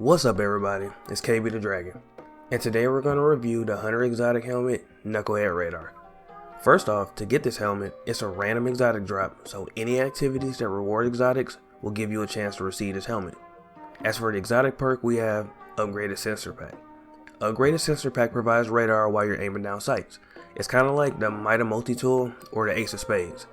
What's up everybody, it's KB the Dragon, and today we're going to review the Hunter Exotic Helmet Knucklehead Radar. First off, to get this helmet, it's a random exotic drop, so any activities that reward exotics will give you a chance to receive this helmet. As for the exotic perk, we have Upgraded Sensor Pack. Upgraded Sensor Pack provides radar while you're aiming down sights. It's kind of like the Might Multi-Tool or the Ace of Spades,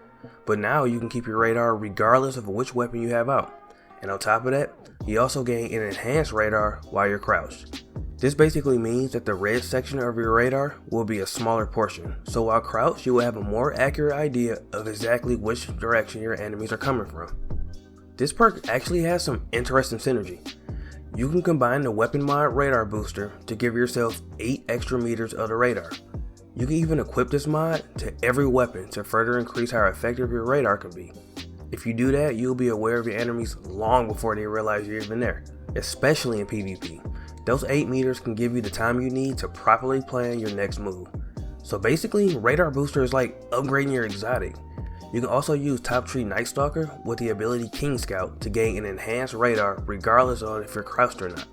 but now you can keep your radar regardless of which weapon you have out. And on top of that, you also gain an enhanced radar while you're crouched. This basically means that the red section of your radar will be a smaller portion, so while crouched you will have a more accurate idea of exactly which direction your enemies are coming from. This perk actually has some interesting synergy. You can combine the weapon mod radar booster to give yourself 8 extra meters of the radar. You can even equip this mod to every weapon to further increase how effective your radar can be. If you do that, you'll be aware of your enemies long before they realize you're even there, especially in PvP. Those 8 meters can give you the time you need to properly plan your next move. So basically, Radar Booster is like upgrading your exotic. You can also use Top Tree Night Stalker with the ability King Scout to gain an enhanced radar regardless of if you're crouched or not.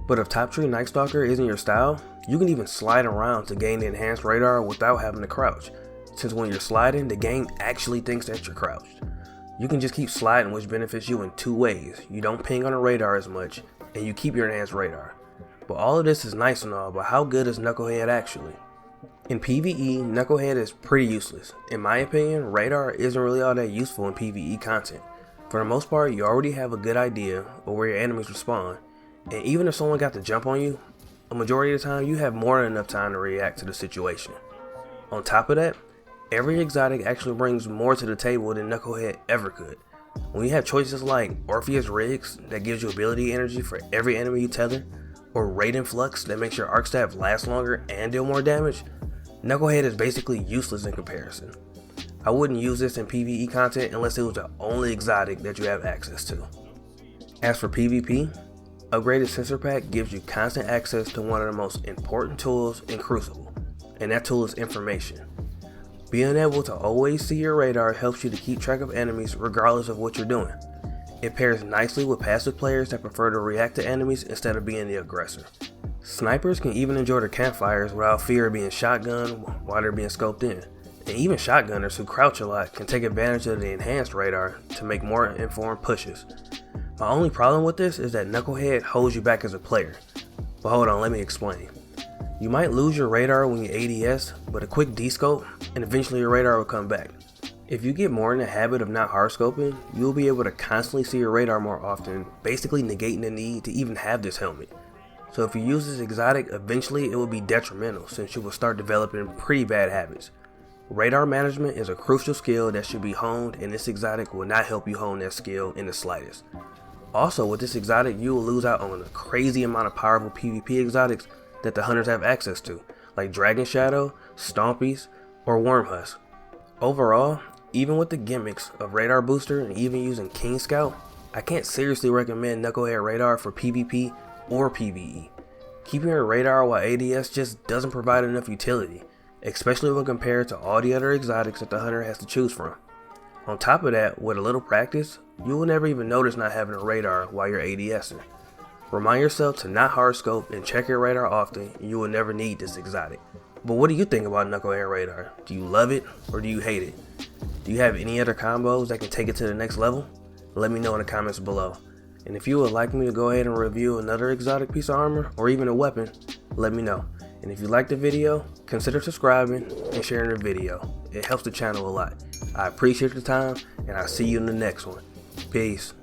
But if Top Tree Night Stalker isn't your style, you can even slide around to gain the enhanced radar without having to crouch, since when you're sliding, the game actually thinks that you're crouched. You can just keep sliding, which benefits you in 2 ways. You don't ping on the radar as much, and you keep your enhanced radar. But all of this is nice and all, but how good is Knucklehead actually? In PvE, Knucklehead is pretty useless. In my opinion, radar isn't really all that useful in PvE content. For the most part, you already have a good idea of where your enemies respawn, and even if someone got the jump on you, a majority of the time you have more than enough time to react to the situation. On top of that, every exotic actually brings more to the table than Knucklehead ever could. When you have choices like Orpheus Riggs that gives you ability energy for every enemy you tether, or Raiden Flux that makes your arc staff last longer and deal more damage, Knucklehead is basically useless in comparison. I wouldn't use this in PvE content unless it was the only exotic that you have access to. As for PvP, Upgraded Sensor Pack gives you constant access to one of the most important tools in Crucible, and that tool is information. Being able to always see your radar helps you to keep track of enemies regardless of what you're doing. It pairs nicely with passive players that prefer to react to enemies instead of being the aggressor. Snipers can even enjoy their campfires without fear of being shotgunned while they're being scoped in. And even shotgunners who crouch a lot can take advantage of the enhanced radar to make more informed pushes. My only problem with this is that Knucklehead holds you back as a player. But hold on, let me explain. You might lose your radar when you ADS, but a quick descope and eventually your radar will come back. If you get more in the habit of not hard scoping, you'll be able to constantly see your radar more often, basically negating the need to even have this helmet. So if you use this exotic, eventually it will be detrimental since you will start developing pretty bad habits. Radar management is a crucial skill that should be honed, and this exotic will not help you hone that skill in the slightest. Also, with this exotic, you will lose out on a crazy amount of powerful PvP exotics that the hunters have access to, like Dragon Shadow, Stompies, or Wormhusk. Overall, even with the gimmicks of Radar Booster and even using King Scout, I can't seriously recommend Knucklehead Radar for PvP or PvE. Keeping your radar while ADS just doesn't provide enough utility, especially when compared to all the other exotics that the hunter has to choose from. On top of that, with a little practice, you will never even notice not having a radar while you're ADSing. Remind yourself to not hard scope and check your radar often, and you will never need this exotic. But what do you think about Knucklehead Radar? Do you love it or do you hate it? Do you have any other combos that can take it to the next level? Let me know in the comments below. And if you would like me to go ahead and review another exotic piece of armor or even a weapon, let me know. And if you liked the video, consider subscribing and sharing the video. It helps the channel a lot. I appreciate your time, and I'll see you in the next one. Peace.